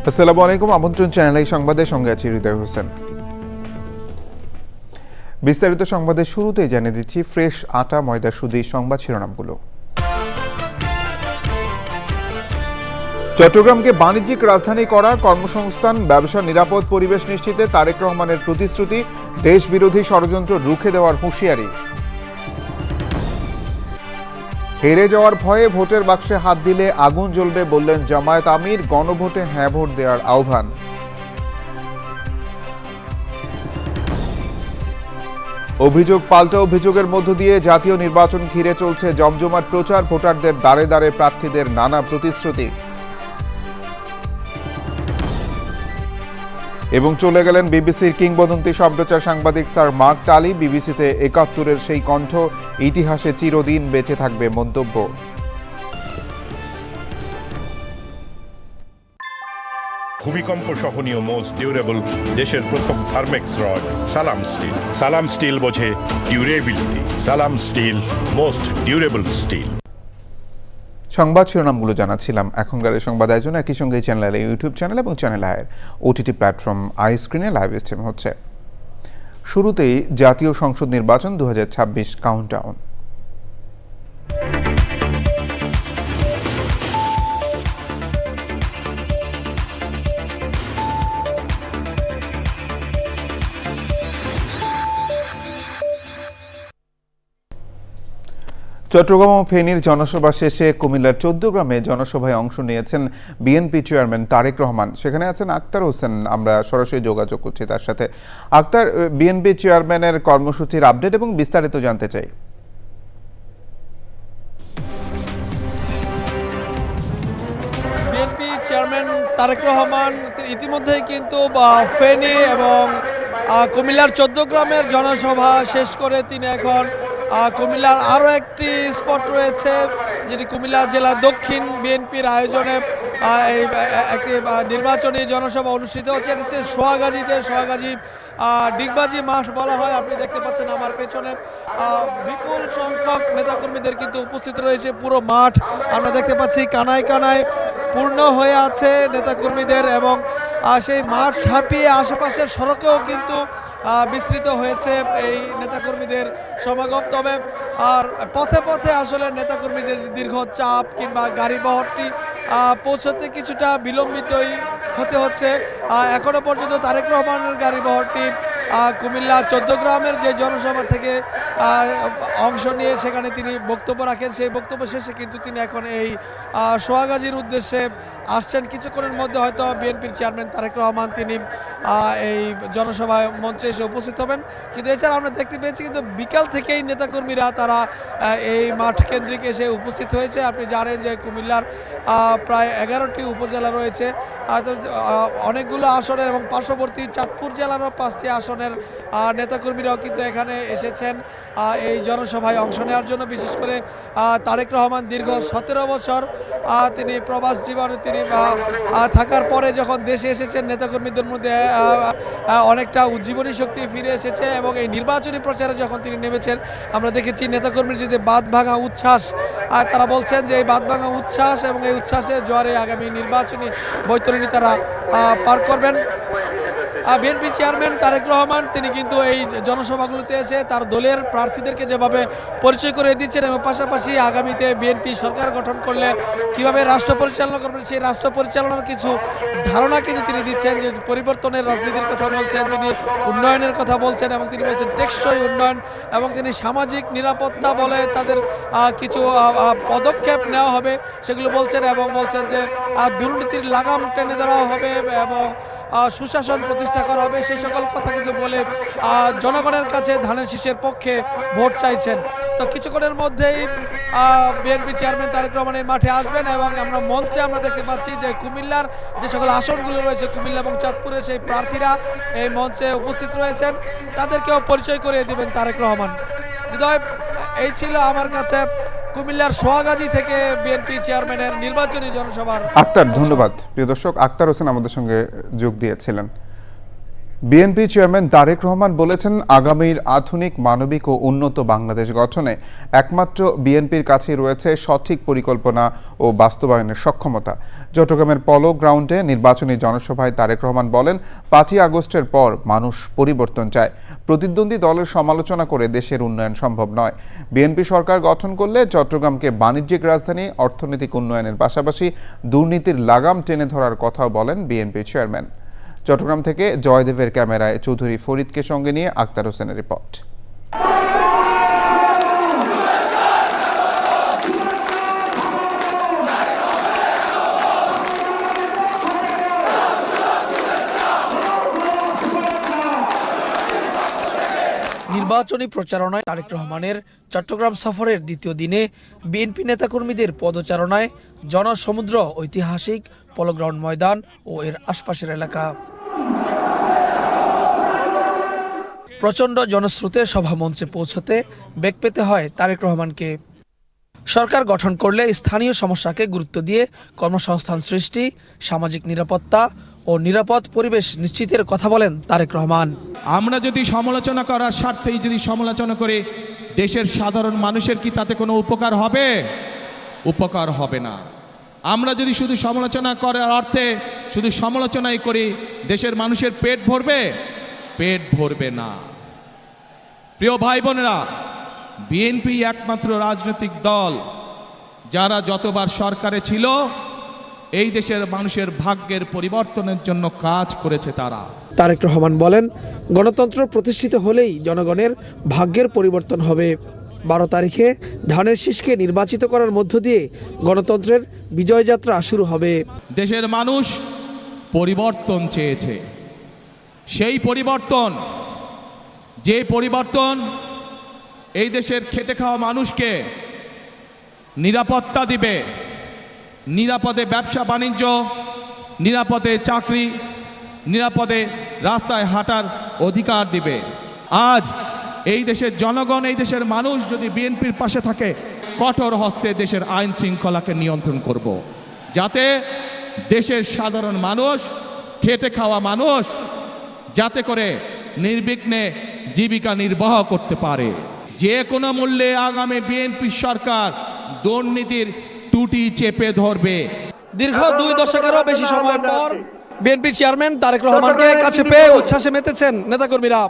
আসসালামু আলাইকুম। আমন্ত্রণ চ্যানেল এই সংবাদের সঙ্গে আছি হৃদয় হোসেন। বিস্তারিত সংবাদের শুরুতেই জানিয়ে দিচ্ছি ফ্রেশ আটা ময়দা সুজি সংবাদ শিরোনামগুলো। চট্টগ্রামকে বাণিজ্যিক রাজধানী করা, কর্মসংস্থান, ব্যবসা, নিরাপদ পরিবেশ নিশ্চিতে তারেক রহমানের প্রতিশ্রুতি, দেশ বিরোধী ষড়যন্ত্র রুখে দেওয়ার হুঁশিয়ারি। হেরে যাওয়ার ভয়ে ভোটের বাক্সে হাত দিলে আগুন জ্বলবে বললেন জামায়াত আমির, গণভোটে হ্যাঁ ভোট দেওয়ার আহ্বান। অভিযোগ পাল্টা অভিযোগের মধ্য দিয়ে জাতীয় নির্বাচন ঘিরে চলছে জমজমাট প্রচার, ভোটারদের দ্বারে দ্বারে প্রার্থীদের নানা প্রতিশ্রুতি। এবং চলে গেলেন বিবিসির কিংবদন্তি সম্প্রচার সাংবাদিক স্যার মার্ক টালি, বিবিসিতে ৭১-এর সেই কণ্ঠ, ইতিহাসে চিরদিন বেঁচে থাকবে মন্তব্য। ভূমিকম্প সহনীয় মোস্ট ডিউরেবল দেশের প্রথম থার্মেক্স রড সালাম স্টিল। সালাম স্টিল বোঝে ডিউরেবিলিটি। সালাম স্টিল, মোস্ট ডিউরেবল স্টিল। সংবাদ শিরোনামগুলো জানাচ্ছিলাম। এখনকার এই সংবাদ আয়োজন একই সঙ্গে চ্যানেলের ইউটিউব চ্যানেল এবং চ্যানেল আয়ের ওটিটি প্ল্যাটফর্ম আই স্ক্রিনে লাইভ স্ট্রিম হচ্ছে। শুরুতেই জাতীয় সংসদ নির্বাচন ২০২৬ কাউন্টডাউন। চট্টগ্রাম ও ফেনীর জনসভা শেষে কুমিল্লার ১৪ গ্রামে জনসভায় অংশ নিয়েছেন বিএনপি চেয়ারম্যান তারেক রহমান। সেখানে আছেন আক্তার হোসেন, আমরা সরাসরি যোগাযোগ করছি তার সাথে। আক্তার, বিএনপি চেয়ারম্যানের কর্মসূচির আপডেট এবং বিস্তারিত জানতে চাই। বিএনপি চেয়ারম্যান তারেক রহমান ইতিমধ্যেই কিন্তু ফেনী এবং কুমিল্লার ১৪ গ্রামের জনসভা শেষ করে তিনি এখন কুমিল্লার আরও একটি স্পট রয়েছে, যেটি কুমিল্লা জেলা দক্ষিণ বিএনপির আয়োজনে এই একটি নির্বাচনী জনসভা অনুষ্ঠিত হচ্ছে। এটি হচ্ছে সোহাগাজী ডিগবাজি মাঠ বলা হয়। আপনি দেখতে পাচ্ছেন আমার পেছনে বিপুল সংখ্যক নেতাকর্মীদের কিন্তু উপস্থিত রয়েছে। পুরো মাঠ আমরা দেখতে পাচ্ছি কানায় কানায় পূর্ণ হয়ে আছে নেতাকর্মীদের, এবং সেই মাঠ ছাপিয়ে আশেপাশের সড়কেও কিন্তু বিস্তৃত হয়েছে এই নেতাকর্মীদের সমাগম। তবে আর পথে পথে আসলে নেতাকর্মীদের দীর্ঘ চাপ কিংবা গাড়ি বহরটি পৌঁছতে কিছুটা বিলম্বিতই হতে হচ্ছে। এখনো পর্যন্ত তারেক রহমানের গাড়ি বহরটি কুমিল্লা ১৪ গ্রামের যে জনসভা থেকে অংশ নিয়ে সেখানে তিনি বক্তব্য রাখেন। সেই বক্তব্য শেষে কিন্তু তিনি এখন এই সোহাগাজীর উদ্দেশ্যে আসছেন। কিছুক্ষণের মধ্যে হয়তো বিএনপির চেয়ারম্যান তারেক রহমান তিনি এই জনসভায় মঞ্চে এসে উপস্থিত হবেন। কিন্তু এছাড়া আমরা দেখতে পেয়েছি কিন্তু বিকাল থেকেই নেতাকর্মীরা তারা এই মাঠ কেন্দ্রিক এসে উপস্থিত হয়েছে। আপনি জানেন যে কুমিল্লার প্রায় ১১টি উপজেলা রয়েছে, অনেকগুলো আসনের এবং পার্শ্ববর্তী চাঁদপুর জেলারও ৫টি আসনের নেতাকর্মীরাও কিন্তু এখানে এসেছেন এই জনসভায় অংশ নেওয়ার জন্য। বিশেষ করে তারেক রহমান দীর্ঘ ১৭ বছর তিনি প্রবাস জীবনে তিনি থাকার পরে যখন দেশে এসেছেন, নেতাকর্মীদের মধ্যে অনেকটা উজ্জীবনী শক্তি ফিরে এসেছে, এবং এই নির্বাচনী প্রচারে যখন তিনি নেমেছেন আমরা দেখেছি নেতাকর্মীর যে বাঁধ ভাঙা উচ্ছ্বাস, তারা বলছেন যে এই বাঁধ ভাঙা উচ্ছ্বাস এবং এই উচ্ছ্বাসের জোয়ারে আগামী নির্বাচনী বৈতরণী তারা পার করবেন। বিএনপি চেয়ারম্যান তারেক রহমান তিনি কিন্তু এই জনসভাগুলোতে এসে তার দলের প্রার্থীদেরকে যেভাবে পরিচয় করে দিচ্ছেন এবং পাশাপাশি আগামীতে বিএনপি সরকার গঠন করলে কিভাবে রাষ্ট্র পরিচালনা করবেন সেই রাষ্ট্র পরিচালনার কিছু ধারণা কিন্তু তিনি দিচ্ছেন। যে পরিবর্তনের রাজনীতির কথা বলছেন, তিনি উন্নয়নের কথা বলছেন, এবং তিনি বলছেন টেকসই উন্নয়ন, এবং তিনি সামাজিক নিরাপত্তা বলে তাদের কিছু পদক্ষেপ নেওয়া হবে সেগুলো বলছেন, এবং বলছেন যে দুর্নীতির লাগাম টেনে ধরা হবে এবং সুশাসন প্রতিষ্ঠা করা হবে। সেই সকল কথা কিন্তু বলে জনগণের কাছে ধানের শীষের পক্ষে ভোট চাইছেন। তো কিছুক্ষণের মধ্যেই বিএনপি চেয়ারম্যান তারেক রহমান এই মাঠে আসবেন, এবং আমরা মঞ্চে আমরা দেখতে পাচ্ছি যে কুমিল্লার যে সকল আসনগুলো রয়েছে কুমিল্লা এবং চাঁদপুরের সেই প্রার্থীরা এই মঞ্চে উপস্থিত রয়েছেন, তাদেরকেও পরিচয় করিয়ে দেবেন তারেক রহমান। হৃদয়, এই ছিল আমার কাছে কুমিল্লার সোহাগাজী থেকে বিএনপি চেয়ারম্যানের নির্বাচনী জনসভার। আক্তার, ধন্যবাদ। প্রিয় দর্শক, আক্তার হোসেন আমাদের সঙ্গে যোগ দিয়েছিলেন। বিএনপি চেয়ারম্যান তারেক রহমান বলেছেন, আগামীর আধুনিক, মানবিক ও উন্নত বাংলাদেশ গঠনে একমাত্র বিএনপির কাছেই রয়েছে সঠিক পরিকল্পনা ও বাস্তবায়নের সক্ষমতা। চট্টগ্রামের পলো গ্রাউন্ডে নির্বাচনী জনসভায় তারেক রহমান বলেন, 5ই আগস্টের পর মানুষ পরিবর্তন চায়। প্রতিদ্বন্দ্বী দলের সমালোচনা করে দেশের উন্নয়ন সম্ভব নয়। বিএনপি সরকার গঠন করলে চট্টগ্রামকে বাণিজ্যিক রাজধানী, অর্থনৈতিক উন্নয়নের পাশাপাশি দুর্নীতির লাগাম টেনে ধরার কথাও বলেন বিএনপি চেয়ারম্যান। চট্টগ্রাম থেকে জয়দেবের ক্যামেরায় চৌধুরী ফরিদকে সঙ্গে নিয়ে আক্তার হোসেনের রিপোর্ট। নির্বাচনী প্রচারণায় তারেক রহমানের চট্টগ্রাম সফরের দ্বিতীয় দিনে বিএনপি নেতাকর্মীদের পদচারণায় জনসমুদ্র ঐতিহাসিক পলো গ্রাউন্ড ময়দান ও এর আশপাশের এলাকা। প্রচণ্ড জনস্রোতে সভামঞ্চে পৌঁছতে বেগ পেতে হয় তারেক রহমানকে। সরকার গঠন করলে স্থানীয় সমস্যাকে গুরুত্ব দিয়ে কর্মসংস্থান সৃষ্টি, সামাজিক নিরাপত্তা ও নিরাপদ পরিবেশ নিশ্চিতের কথা বলেন তারেক রহমান। আমরা যদি সমালোচনা করার স্বার্থেই যদি সমালোচনা করে দেশের সাধারণ মানুষের কি তাতে কোনো উপকার হবে? উপকার হবে না। আমরা যদি শুধু সমালোচনা করার অর্থে শুধু সমালোচনাই করি, দেশের মানুষের পেট ভরবে? পেট ভরবে না। প্রিয় ভাই বোনেরা, বিএনপি একমাত্র রাজনৈতিক দল যারা যতবার সরকারে ছিল এই দেশের মানুষের ভাগ্যের পরিবর্তনের জন্য কাজ করেছে। তারেক রহমান বলেন, গণতন্ত্র প্রতিষ্ঠিত হলেই জনগণের ভাগ্যের পরিবর্তন হবে। 12 তারিখে ধানের শীষকে নির্বাচিত করার মধ্য দিয়ে গণতন্ত্রের বিজয়যাত্রা শুরু হবে। দেশের মানুষ পরিবর্তন চেয়েছে। সেই পরিবর্তন, যে পরিবর্তন এই দেশের খেটে খাওয়া মানুষকে নিরাপত্তা দিবে, নিরাপদে ব্যবসা বাণিজ্য, নিরাপদে চাকরি, নিরাপদে রাস্তায় হাঁটার অধিকার দিবে। আজ এই দেশের জনগণ, এই দেশের মানুষ যদি বিএনপির পাশে থাকে, কঠোর হস্তে দেশের আইন শৃঙ্খলাকে নিয়ন্ত্রণ করব, যাতে দেশের সাধারণ মানুষ, খেটে খাওয়া মানুষ যাতে করে নির্বিঘ্নে জীবিকা নির্বাহ করতে পারে। যে কোনো মূল্যে আগামী বিএনপি সরকার দুর্নীতির টুটি চেপে ধরবে। দীর্ঘ 2 দশকেরও বেশি সময় পর বিএনপি চেয়ারম্যান তারেক রহমানকে কাছে পেয়ে উচ্ছ্বাসে মেতেছেন নেতাকর্মীরা।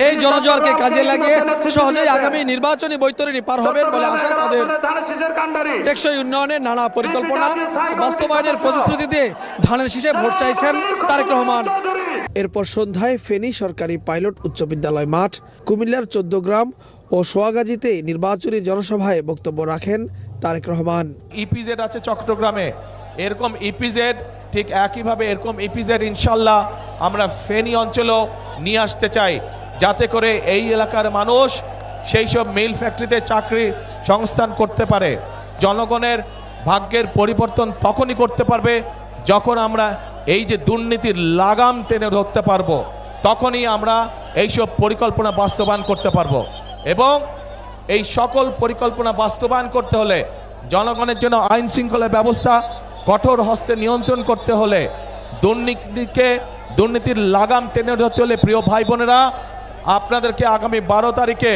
এই জনজোয়ারকে কাজে লাগিয়ে সহজেই আগামী নির্বাচনী বৈতরণী পার হবেন বলে আশা তাদের। টেকসই উন্নয়নের নানা পরিকল্পনা বাস্তবায়নের প্রতিশ্রুতি দিয়ে ধানের শীষে ভোট চাইছেন তারেক রহমান। এরপর সন্ধ্যায় ফেনী সরকারি পাইলট উচ্চ বিদ্যালয় মাঠ, কুমিল্লার 14 গ্রাম ও সোয়াগাজীতে নির্বাচনী জনসভায় বক্তব্য রাখেন তারেক রহমান। ইপিজেড আছে চট্টগ্রামে, এরকম ইপিজেড ঠিক একইভাবে এরকম ইপিজেড ইনশাল্লাহ আমরা ফেনী অঞ্চলেও নিয়ে আসতে চাই, যাতে করে এই এলাকার মানুষ সেই সব মিল ফ্যাক্টরিতে চাকরি সংস্থান করতে পারে। জনগণের ভাগ্যের পরিবর্তন তখনই করতে পারবে যখন আমরা এই যে দুর্নীতির লাগাম টেনে ধরতে পারবো, তখনই আমরা এইসব পরিকল্পনা বাস্তবায়ন করতে পারবো। এবং এই সকল পরিকল্পনা বাস্তবায়ন করতে হলে জনগণের জন্য আইন শৃঙ্খলা ব্যবস্থা কঠোর হস্তে নিয়ন্ত্রণ করতে হলে, দুর্নীতির লাগাম টেনে ধরতে হলে, প্রিয় ভাই বোনেরা, আপনাদেরকে আগামী 12 তারিখে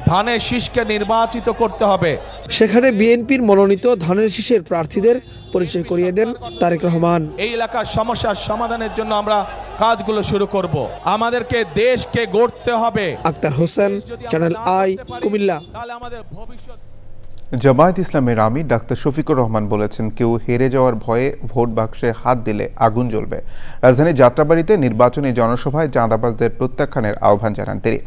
ধানের শীষকে নির্বাচিত করতে হবে। সেখানে বিএনপির মনোনীত ধানের শীষের প্রার্থীদের পরিচয় করিয়ে দেন তারেক রহমান। এই এলাকার সমস্যার সমাধানের জন্য আমরা কাজগুলো শুরু করব। আমাদেরকে দেশকে গড়তে হবে। Akhtar Hossain, channel I, Comilla. তাহলে আমাদের ভবিষ্যৎ। জামায়াত ইসলামের আমির ডাক্তার শফিকুর রহমান বলেছেন, কেউ হেরে যাওয়ার ভয়ে ভোট বাক্সে হাত দিলে আগুন জ্বলবে। রাজধানীর যাত্রাবাড়িতে নির্বাচনী জনসভায় চাঁদাবাজদের প্রত্যাখ্যানের আহ্বান জানান তিনি।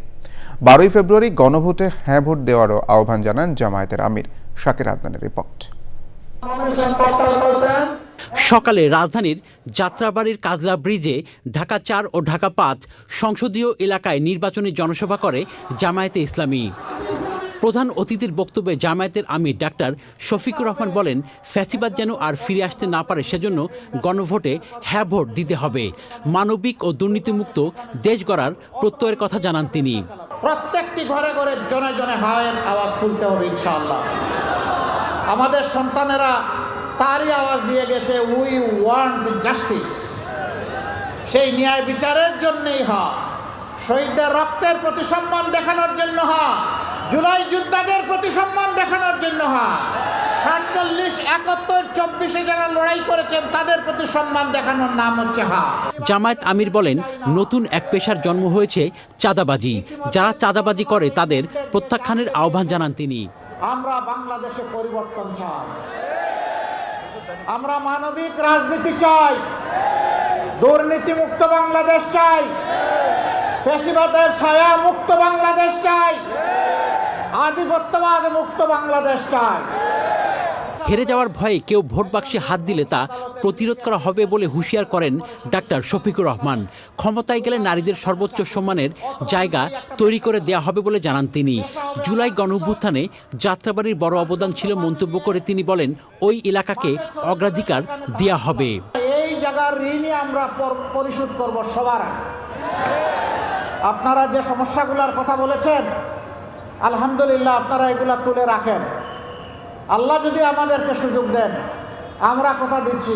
12ই ফেব্রুয়ারি গণভোটে হ্যাঁ ভোট দেওয়ারও আহ্বান জানান জামায়াতের আমির। শাকির আদনানের রিপোর্ট। সকালে রাজধানীর যাত্রাবাড়ির কাজলা ব্রিজে ঢাকা 4 ও ঢাকা 5 সংসদীয় এলাকায় নির্বাচনী জনসভা করে জামায়াতে ইসলামী। প্রধান অতিথির বক্তব্যে জামায়াতের আমির ডাক্তার শফিকুর রহমান বলেন, ফ্যাসিবাদ যেন আর ফিরে আসতে না পারে সেজন্য গণভোটে হ্যাঁ ভোট দিতে হবে। মানবিক ও দুর্নীতিমুক্ত দেশ গড়ার প্রত্যয়ের কথা জানান তিনি। প্রত্যেকটি ঘরে ঘরে জনে জনে হায়ের আওয়াজ তুলতে হবে ইনশাআল্লাহ। আমাদের সন্তানেরা তারই আওয়াজ দিয়ে গেছে, উই ওয়ান্ট জাস্টিস। সেই ন্যায় বিচারের জন্যই হয়, শহীদদের রক্তের প্রতি সম্মান দেখানোর জন্য হয়, জুলাই যোদ্ধাদের প্রতি সম্মান দেখানোর জন্য হয়, 47, 71, 24 যারা লড়াই করেছেন তাদের প্রতি সম্মান দেখানোর নাম হচ্ছে হক। জামায়াত আমির বলেন, নতুন এক পেশার জন্ম হয়েছে চাঁদাবাজি। যারা চাঁদাবাজি করে তাদের প্রত্যাখ্যানের আহ্বান জানান তিনি। আমরা বাংলাদেশে পরিবর্তন চাই, আমরা মানবিক রাজনীতি চাই, দুর্নীতি মুক্ত বাংলাদেশ চাই, ফ্যাসিবাদের ছায়া মুক্ত বাংলাদেশ চাই, আধিপত্যবাদ মুক্ত বাংলাদেশ চাই। হেরে যাওয়ার ভয়ে কেউ ভোট বাক্সে হাত দিলে তা প্রতিরোধ করা হবে বলে হুঁশিয়ার করেন ডাক্তার শফিকুর রহমান। ক্ষমতায় গেলে নারীদের সর্বোচ্চ সম্মানের জায়গা তৈরি করে দেয়া হবে বলে জানান তিনি। জুলাই গণঅভ্যুত্থানে যাত্রাবাড়ির বড় অবদান ছিল মন্তব্য করে তিনি বলেন, ওই এলাকাকে অগ্রাধিকার দেয়া হবে। এই জায়গার ঋণই আমরা পরিশোধ করব সবার আগে। আপনারা যে সমস্যাগুলোর কথা বলেছেন, আলহামদুলিল্লাহ আপনারা এগুলা তুলে রাখেন। আল্লাহ যদি আমাদেরকে সুযোগ দেন, আমরা কথা দিচ্ছি,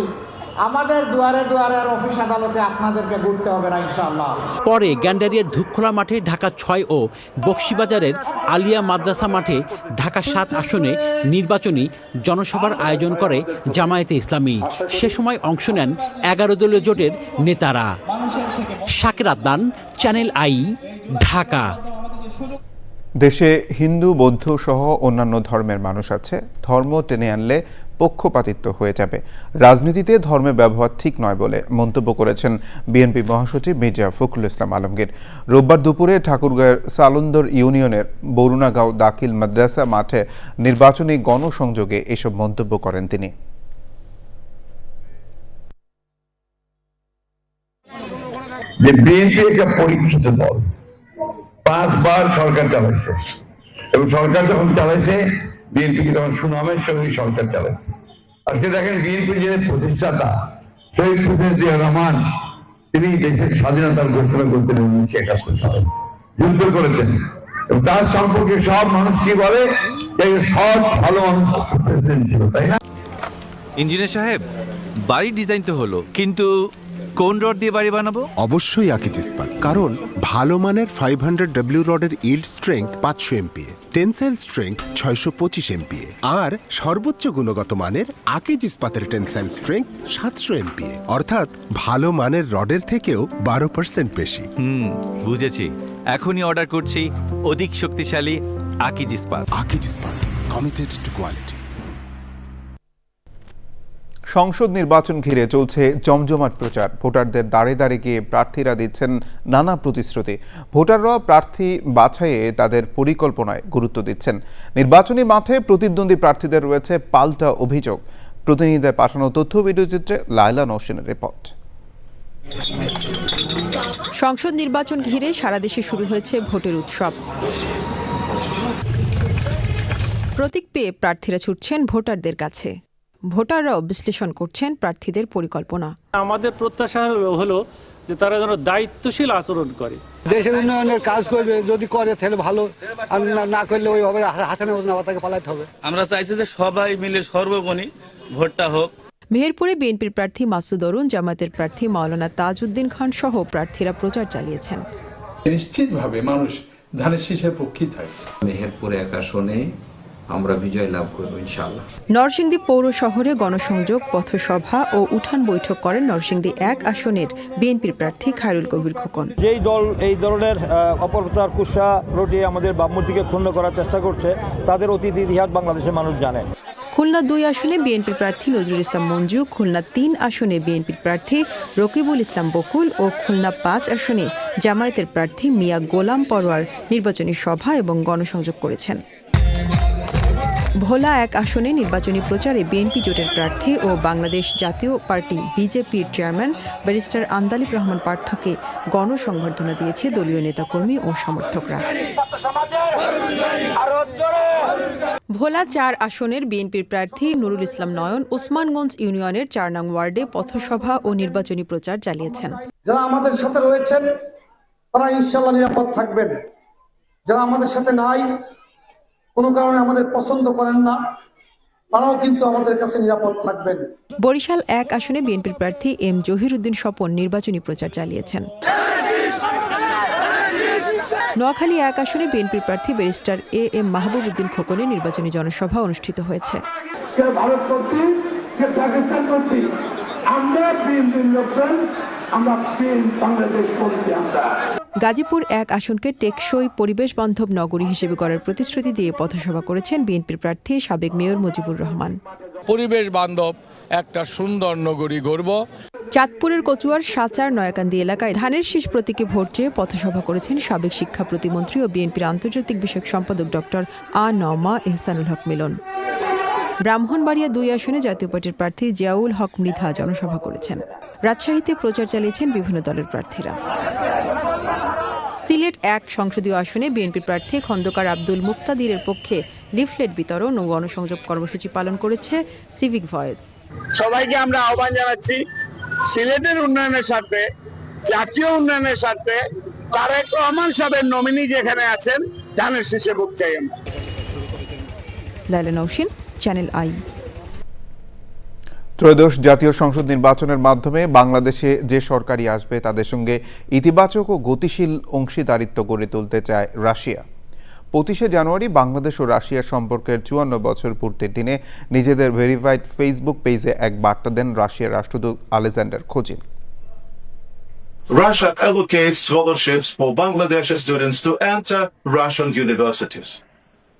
আমাদের দুয়ারে দুয়ারে আর অফিস আদালতে আপনাদেরকে ঘুরতে হবে না ইনশাআল্লাহ। পরে গ্যান্ডারিয়ার ধূপখোলা মাঠে ঢাকা 6 ও বকশীবাজারের আলিয়া মাদ্রাসা মাঠে ঢাকা 7 আসনে নির্বাচনী জনসভার আয়োজন করে জামায়াতে ইসলামী। সে সময় অংশ নেন 11 দলীয় জোটের নেতারা। Shakir Adnan, channel I, Dhaka. দেশে হিন্দু, বৌদ্ধ সহ অন্যান্য ধর্মের মানুষ আছে। ধর্ম টেনে আনলে পক্ষপাতিত্ব হয়ে যাবে। রাজনীতিতে ধর্মের ব্যবহার ঠিক নয় বলে মন্তব্য করেছেন বিএনপি মহাসচিব মির্জা ফখরুল ইসলাম আলমগীর। রোববার দুপুরে ঠাকুরগাঁওয়ের সালন্দর ইউনিয়নের বরুণাগাঁও দাখিল মাদ্রাসা মাঠে নির্বাচনী গণসংযোগে এসব মন্তব্য করেন তিনি। যে বিএনপি একটা পরীক্ষিত দল, 5 বার সরকার চালাইছে এবং সরকার যখন চালাইছে বিএনপি তখন সুনামের সঙ্গে সরকার চালাইছে। আজকে দেখেন বিএনপি যে প্রতিষ্ঠাতা শহীদ প্রেসিডেন্ট জিয়া রহমান, তিনি দেশের স্বাধীনতার ঘোষণা করতেন 1971 সালে, যুদ্ধ করেছেন এবং তার সম্পর্কে সব মানুষ কি বলে, সব ভালো মানুষ প্রেসিডেন্ট ছিল, তাই না? ইঞ্জিনিয়ার সাহেব, বাড়ি ডিজাইন তো হলো, কিন্তু কোন রড দিয়ে বাড়ি বানাবো? অবশ্যই আকিজ ইস্পাত, কারণ ভালো মানের 500W রডের yield strength 500 MPa, tensile strength 625 MPa আর সর্বোচ্চ গুণগত মানের আকিজ ইস্পাতের টেনসাইল স্ট্রেংথ 700 MPa, অর্থাৎ ভালো মানের রডের থেকেও 12% বেশি। বুঝেছি, এখনই অর্ডার করছি অধিক শক্তিশালী আকিজ ইস্পাত। আকিজ ইস্পাত, কমিটেড টু কোয়ালিটি। সংসদ নির্বাচন ঘিরে চলছে জমজমাট প্রচার। ভোটারদের দাঁড়ে দাঁড়ে গিয়ে প্রার্থীরা দিচ্ছেন নানা প্রতিশ্রুতি। ভোটাররা প্রার্থী বাছাইয়ে তাদের পরিকল্পনায় গুরুত্ব দিচ্ছেন। নির্বাচনী মাঠে প্রতিদ্বন্দ্বী প্রার্থীদের রয়েছে পাল্টা অভিযোগ। প্রতিনিধিদের পাঠানো তথ্য ভিডিওচিত্রে লায়লা নওশিনের রিপোর্ট। সংসদ নির্বাচন ঘিরে সারা দেশে শুরু হয়েছে ভোটের উৎসব। প্রতীক পেয়ে প্রার্থীরা ছুটছেন ভোটারদের কাছে। ভোটাররাও বিশ্লেষণ করছেন প্রার্থীদের পরিকল্পনা। আমাদের প্রত্যাশা হলো যে তারা যেন দায়িত্বশীল আচরণ করে, দেশের উন্নয়নের কাজ করবে, যদি করে তাহলে ভালো, আর না করলে ওইভাবে হাতে নেওয়া তাকে পালাতে হবে। আমরা চাইছি যে সবাই মিলে সর্বমনি ভোটটা হোক। মেহেরপুরে বিএনপির প্রার্থী মাসুদ অরুণ, জামায়াতের প্রার্থী মাওলানা তাজউদ্দিন খান সহ প্রার্থীরা প্রচার চালিয়েছেন। নিশ্চিতভাবে মানুষ ধানের শীষের পক্ষেই থাকে। মেহেরপুরে এক আসনে আমরা বিজয় লাভ করব ইনশাআল্লাহ। নরসিংদী পৌর শহরে গণসংযোগ, পথসভা ও উঠান বৈঠক করেন নরসিংদী 1 আসনের বিএনপির প্রার্থী খায়রুল কবির খোকন। যেই দল এই ধরনের অপপ্রচার কুৎসা রটিয়ে আমাদের ভাবমূর্তিকে ক্ষুণ্ণ করার চেষ্টা করছে, তাদের অতীত ইতিহাস বাংলাদেশের মানুষ জানে। খুলনা 2 আসনে বিএনপির প্রার্থী নজরুল ইসলাম মঞ্জু, খুলনা 3 আসনে বিএনপির প্রার্থী রকিবুল ইসলাম বকুল ও খুলনা 5 আসনে জামায়াতের প্রার্থী মিয়া গোলাম পরোয়ার নির্বাচনী সভা এবং গণসংযোগ করেছেন। ভোলা 1 আসনে নির্বাচনী প্রচারে বিএনপি জোটের প্রার্থী ও বাংলাদেশ জাতীয় পার্টি বিজেপির চেয়ারম্যান ব্যারিস্টার আন্দালিব রহমান পার্থকে গণসংবর্ধনা দিয়েছে দলীয় নেতাকর্মী ও সমর্থকরা। ভোলা 4 আসনের বিএনপির প্রার্থী নুরুল ইসলাম নয়ন উসমানগঞ্জ ইউনিয়নের 4 নং ওয়ার্ডে পথসভা ও নির্বাচনী প্রচার চালিয়েছেন। যারা আমাদের সাথে রয়েছেন তারা ইনশাআল্লাহ নিরাপদ থাকবেন, যারা আমাদের সাথে নাই, কোনো কারণে আমাদের পছন্দ করেন না, তারাও কিন্তু আমাদের কাছে নিরাপদ থাকবেন। বরিশাল 1 আসনে বিএনপির প্রার্থী এম জহিরুদ্দিন স্বপন নির্বাচনী প্রচার চালিয়েছেন। নোয়াখালী 1 আসনে বিএনপির প্রার্থী barrister A M Mahbub Uddin খোকনের নির্বাচনী জনসভা অনুষ্ঠিত হয়েছে। গাজীপুর 1 আসনকে টেকসই পরিবেশ বান্ধব নগরী হিসেবে গড়ার প্রতিশ্রুতি দিয়ে পথসভা করেছেন বিএনপির প্রার্থী সাবেক মেয়র মুজিবুর রহমান। পরিবেশ বান্ধব একটা সুন্দর নগরী গড়ব। চাঁদপুরের কচুয়ার সাচার নয়াকান্দি এলাকায় ধানের শীষ প্রতীকে ভোট চেয়ে পথসভা করেছেন সাবেক শিক্ষা প্রতিমন্ত্রী ও বিএনপির আন্তর্জাতিক বিষয়ক সম্পাদক ডক্টর আ নওমা এহসানুল হক মিলন। ব্রাহ্মণবাড়িয়া 2 আসনে জাতীয় পার্টির প্রার্থী জিয়াউল হক মৃধা জনসভা করেছেন। রাজশাহীতে প্রচার চালিয়েছেন বিভিন্ন দলের প্রার্থীরা। সিলেট 1 সংসদীয় আসনে বিএনপির প্রার্থী খন্দকার আব্দুল মুক্তাদিরের পক্ষে লিফলেট বিতরণ ও গণসংযোগ কর্মসূচি পালন করেছে সিভিক ভয়েস। সবাইকে আমরা আহ্বান জানাচ্ছি, সিলেটের উন্নয়নের স্বার্থে, জাতীয় উন্নয়নের স্বার্থে তারেক রহমান সাহেবের নমিনি যেখানে আছেন ধানের শীষে ভোট চাই আমরা। Laila Nowshin, channel I. ত্রয়োদশ জাতীয় সংসদ নির্বাচনের মাধ্যমে বাংলাদেশে যে সরকারই আসবে তাদের সঙ্গে ইতিবাচক ও গতিশীল অংশীদারিত্ব গড়ে তুলতে চায় রাশিয়া। 25শে জানুয়ারি বাংলাদেশ ও রাশিয়ার সম্পর্কের 54 বছর পূর্তির দিনে নিজেদের ভেরিফাইড ফেসবুক পেজে এক বার্তা দেন রাশিয়ার রাষ্ট্রদূত Alexander cuisine. Russia allocates scholarships for Bangladeshi students to enter Russian universities.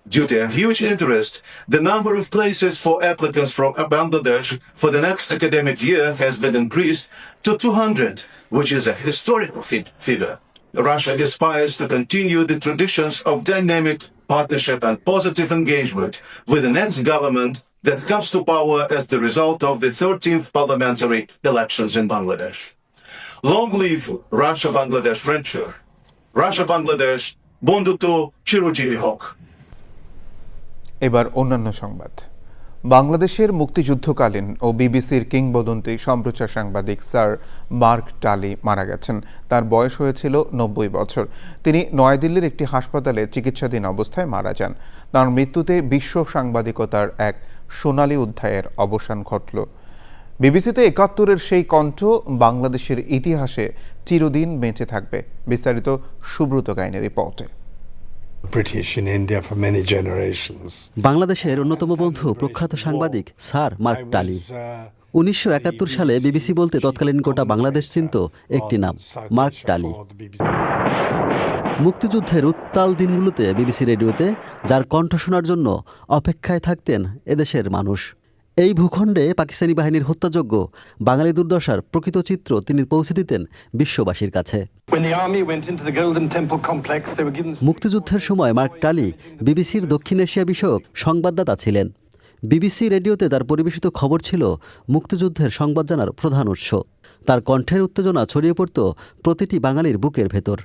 Due to a huge interest, the number of places for applicants from Bangladesh for the next academic year has been increased to 200, which is a historical figure. Russia aspires to continue the traditions of dynamic partnership and positive engagement with the next government that comes to power as the result of the 13th parliamentary elections in Bangladesh. Long live Russia-Bangladesh friendship. Russia-Bangladesh বন্ধুত্ব চিরজীবী হোক। এবার অন্যান্য সংবাদ। বাংলাদেশের মুক্তিযুদ্ধকালীন ও বিবিসির কিংবদন্তি সম্প্রচার সাংবাদিক স্যার মার্ক টালি মারা গেছেন। তার বয়স হয়েছিল 90 বছর। তিনি নয়াদিল্লির একটি হাসপাতালে চিকিৎসাধীন অবস্থায় মারা যান। তার মৃত্যুতে বিশ্ব সাংবাদিকতার এক সোনালী অধ্যায়ের অবসান ঘটল। বিবিসিতে 71-এর সেই কণ্ঠ বাংলাদেশের ইতিহাসে চিরদিন বেঁচে থাকবে। বিস্তারিত সুব্রত গাইনের রিপোর্টে। বাংলাদেশের অন্যতম বন্ধু প্রখ্যাত সাংবাদিক স্যার মার্ক টালি। 1971 সালে বিবিসি বলতে তৎকালীন গোটা বাংলাদেশ চিনত একটি নাম, মার্ক টালি। মুক্তিযুদ্ধের উত্তাল দিনগুলোতে বিবিসি রেডিওতে যার কণ্ঠ শোনার জন্য অপেক্ষায় থাকতেন এদেশের মানুষ। এই ভূখণ্ডে পাকিস্তানি বাহিনীর হত্যাযোগ্য বাঙালি দুর্দশার প্রকৃত চিত্র তিনি পৌঁছে দিতেন বিশ্ববাসীর কাছে। মুক্তিযুদ্ধের সময় মার্ক টালি বিবিসির দক্ষিণ এশিয়া বিষয়ক সংবাদদাতা ছিলেন। বিবিসি রেডিওতে তার পরিবেশিত খবর ছিল মুক্তিযুদ্ধের সংবাদ জানার প্রধান উৎস। তার কণ্ঠের উত্তেজনা ছড়িয়ে পড়ত প্রতিটি বাঙালির বুকের ভেতর।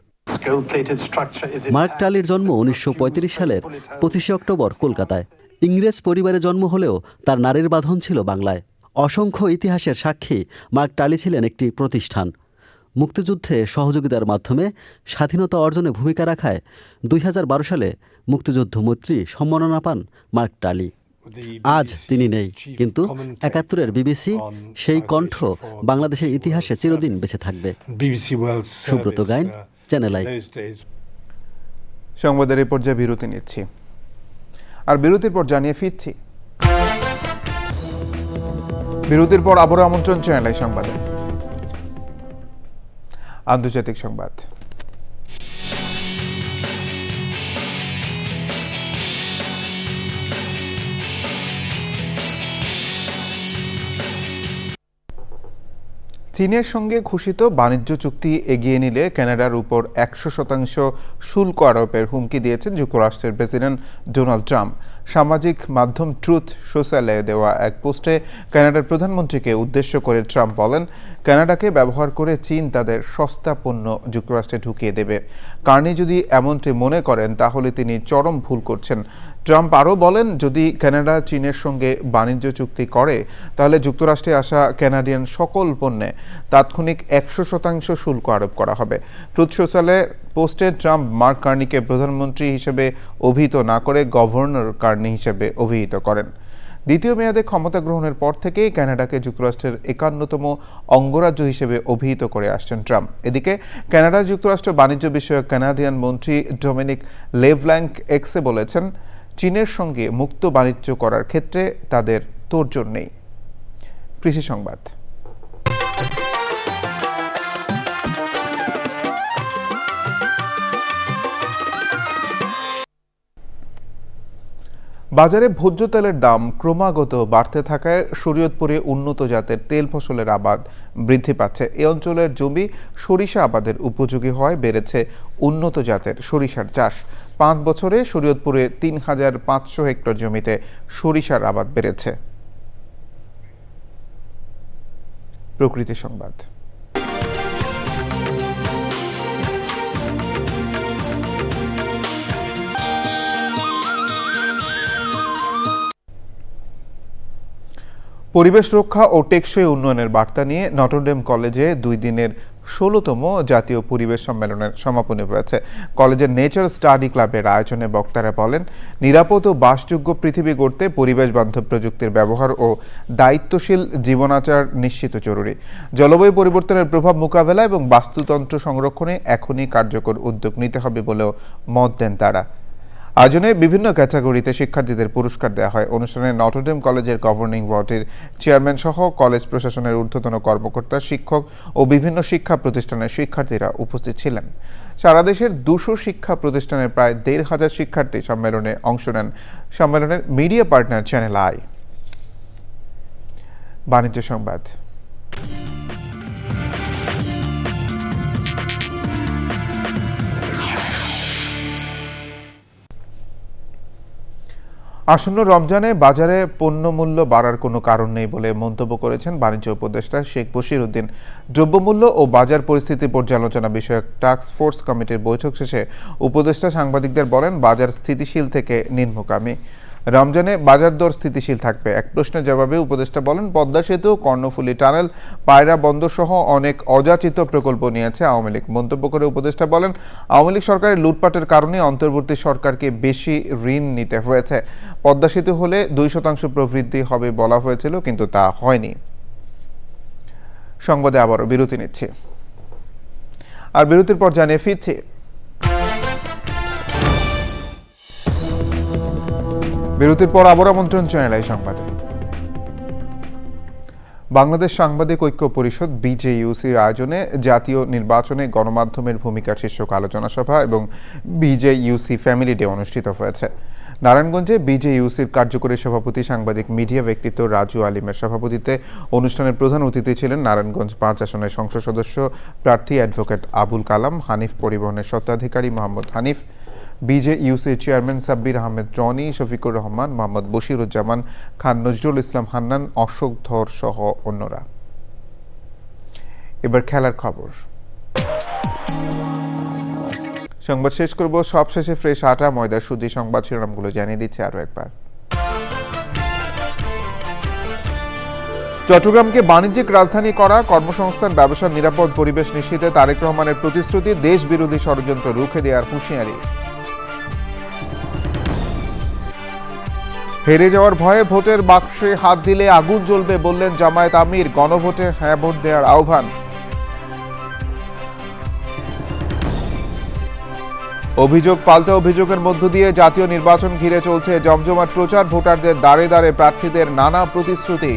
মার্ক টালির জন্ম 1935 সালের 25শে অক্টোবর কলকাতায়। ইংরেজ পরিবারে জন্ম হলেও তার নারীর বাঁধন ছিল বাংলায়। অসংখ্য ইতিহাসের সাক্ষী মার্ক টালি ছিলেন একটি প্রতিষ্ঠান। মুক্তিযুদ্ধে সহযোগিতার মাধ্যমে স্বাধীনতা অর্জনে ভূমিকা রাখায় 2012 সালে মুক্তিযুদ্ধ মৈত্রী সম্মাননা পান মার্ক টালি। আজ তিনি নেই, কিন্তু 71-এর বিবিসি সেই কণ্ঠ বাংলাদেশের ইতিহাসে চিরদিন বেঁচে থাকবে। Subrata Gain, channel I. সংবাদের এই পর্যায়ে বিরতি নিচ্ছি, আর বিরতির পর জানিয়ে ফিরছি। বিরতির পর আবারও আমন্ত্রণ চ্যানেল আই সংবাদে। আন্তর্জাতিক সংবাদ। চীনের সঙ্গে ঘোষিত বাণিজ্য চুক্তি এগিয়ে নিলে কানাডার উপর 100% শুল্ক আরোপের হুমকি দিয়েছেন যুক্তরাষ্ট্রের প্রেসিডেন্ট ডোনাল্ড ট্রাম্প। সামাজিক মাধ্যম ট্রুথ সোশ্যালে দেওয়া এক পোস্টে কানাডার প্রধানমন্ত্রীকে উদ্দেশ্য করে ট্রাম্প বলেন, কানাডাকে ব্যবহার করে চীন তাদের সস্তা পণ্য যুক্তরাষ্ট্রে ঢুকিয়ে দেবে। কার্নি যদি এমনটি মনে করেন তাহলে তিনি চরম ভুল করছেন। ট্রাম্প আরও বলেন, যদি কানাডা চীনের সঙ্গে বাণিজ্য চুক্তি করে তাহলে যুক্তরাষ্ট্রে আসা কানাডিয়ান সকল পণ্যে তাৎক্ষণিক 100% শুল্ক আরোপ করা হবে। ট্রুথ সোশ্যালে পোস্টে ট্রাম্প মার্ক কার্নিকে প্রধানমন্ত্রী হিসেবে অভিহিত না করে গভর্নর কার্নি হিসেবে অভিহিত করেন। দ্বিতীয় মেয়াদে ক্ষমতা গ্রহণের পর থেকেই কানাডাকে যুক্তরাষ্ট্রের 51তম অঙ্গরাজ্য হিসেবে অভিহিত করে আসছেন ট্রাম্প। এদিকে কানাডা যুক্তরাষ্ট্র বাণিজ্য বিষয়ক কানাডিয়ান মন্ত্রী ডমিনিক লেভল্যাঙ্ক এক্সে বলেছেন, চীনের সঙ্গে মুক্ত বাণিজ্য করার ক্ষেত্রে তাদের তোড়জোড় নেই। কৃষি সংবাদ। বাজারে ভোজ্য তেলের দাম ক্রমাগত বাড়তে থাকায় শরীয়তপুরে উন্নত জাতের তেল ফসলের আবাদ বৃদ্ধি পাচ্ছে। এই অঞ্চলের জমি সরিষা আবাদের উপযোগী হওয়ায় বেড়েছে উন্নত জাতের সরিষার চাষ। 5 বছরে শরীয়তপুরে 3500 হেক্টর জমিতে সরিষার আবাদ বেড়েছে। প্রকৃতি সংবাদ। পরিবেশ রক্ষা ও টেকসই উন্নয়নের বার্তা নিয়ে নটরডেম কলেজে 2 দিনের 16তম জাতীয় পরিবেশ সম্মেলনের সমাপনী হয়েছে। কলেজের নেচার স্টাডি ক্লাবের আয়োজনে বক্তারা বলেন, নিরাপদ ও বাসযোগ্য পৃথিবী গড়তে পরিবেশ বান্ধব প্রযুক্তির ব্যবহার ও দায়িত্বশীল জীবনাচার নিশ্চিত জরুরি। জলবায়ু পরিবর্তনের প্রভাব মোকাবেলা এবং বাস্তুতন্ত্র সংরক্ষণে এখনই কার্যকর উদ্যোগ নিতে হবে বলেও মত দেন তারা। আয়োজনে বিভিন্ন ক্যাটাগরিতে শিক্ষার্থীদের পুরস্কার দেওয়া হয়। অনুষ্ঠানে নটরডেম কলেজের গভর্নিং বডির চেয়ারম্যান সহ কলেজ প্রশাসনের ঊর্ধ্বতন কর্মকর্তা, শিক্ষক ও বিভিন্ন শিক্ষা প্রতিষ্ঠানের শিক্ষার্থীরা উপস্থিত ছিলেন। সারা দেশের 200 শিক্ষা প্রতিষ্ঠানের প্রায় 1500 শিক্ষার্থী সম্মেলনে অংশ নেন। সম্মেলনের মিডিয়া পার্টনার চ্যানেল আই। বাণিজ্য সংবাদ। আসন্ন রমজানে বাজারে পণ্যমূল্য বাড়ার কোনো কারণ নেই বলে মন্তব্য করেছেন বাণিজ্য উপদেষ্টা শেখ বশির উদ্দিন। দ্রব্যমূল্য ও বাজার পরিস্থিতি পর্যালোচনা বিষয়ক টাস্ক ফোর্স কমিটির বৈঠক শেষে উপদেষ্টা সাংবাদিকদের বলেন, বাজার স্থিতিশীল থেকে নিম্নগামী। রমজানে বাজার দর স্থিতিশীল থাকবে। এক প্রশ্নের জবাবে উপদেষ্টা বলেন, পদ্মা সেতু, কর্ণফুলী টানেল, পায়রা বন্দর সহ অনেক অযাচিত প্রকল্প নিয়েছে আওয়ামী লীগ। মন্তব্য করে উপদেষ্টা বলেন, আওয়ামী লীগ সরকারের লুটপাটের কারণে অন্তর্বর্তী সরকারকে বেশি ঋণ নিতে হয়েছে। পদ্মা সেতু হলে 2% প্রবৃদ্ধি হবে বলা হয়েছিল, কিন্তু তা হয়নি। সংবাদে আবারও বিরতি নিচ্ছি, আর বিরতির পর জানিয়ে ফিরছি। বিরতির পর আবার আমন্ত্রণ চ্যানেল সংবাদে। বাংলাদেশ সাংবাদিক ঐক্য পরিষদ বিজেইউসির আয়োজনে জাতীয় নির্বাচনে গণমাধ্যমের ভূমিকা শীর্ষক আলোচনা সভা এবং বিজেইউসি ফ্যামিলি ডে অনুষ্ঠিত হয়েছে। নারায়ণগঞ্জে বিজেইউসির কার্যকরী সভাপতি সাংবাদিক মিডিয়া ব্যক্তিত্ব রাজু আলিমের সভাপতিত্বে অনুষ্ঠানের প্রধান অতিথি ছিলেন নারায়ণগঞ্জ 5 আসনের সংসদ সদস্য প্রার্থী অ্যাডভোকেট আবুল কালাম, হানিফ পরিবহনের স্বত্বাধিকারী মোহাম্মদ হানিফ, বিজেইউসি চেয়ারম্যান সাব্বির আহমেদ রনি, শফিকুর রহমান, মোহাম্মদ বশিরুজ্জামান খান, নজরুল ইসলাম হান্নান, অশোক ধর সহ অন্যরা। এবার খেলার খবর। সংবাদ শেষ করব সবশেষে ফ্রেশ আটা ময়দা সুজি সংবাদ শিরোনামগুলো জানিয়ে দিচ্ছে আরো একবার। চট্টগ্রামকে বাণিজ্যিক রাজধানী করা, কর্মসংস্থান, ব্যবসার নিরাপদ পরিবেশ নিশ্চিতে তারেক রহমানের প্রতিশ্রুতি, দেশ বিরোধী ষড়যন্ত্র রুখে দেওয়ার হুঁশিয়ারি। হেরে যাওয়ার ভয়ে ভোটের বাক্সে হাত দিলে আগুন জ্বলবে বললেন জামায়াত আমির, গণভোটে হ্যাঁ ভোট দেওয়ার আহ্বান। অভিযোগ পাল্টা অভিযোগের মধ্য দিয়ে জাতীয় নির্বাচন ঘিরে চলছে জমজমাট প্রচার, ভোটারদের দাঁড়ে দাঁড়ে প্রার্থীদের নানা প্রতিশ্রুতি।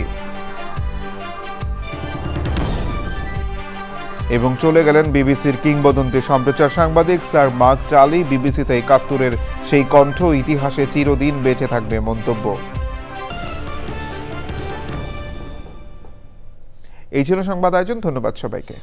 এবং চলে গেলেন বিবিসির কিংবদন্তি সম্প্রচার সাংবাদিক স্যার মার্ক টালি। বিবিসিতে 71-এর সেই কণ্ঠ ইতিহাসে চিরদিন বেঁচে থাকবে মন্তব্য। এই ছিল সংবাদ আয়োজন। ধন্যবাদ সবাইকে।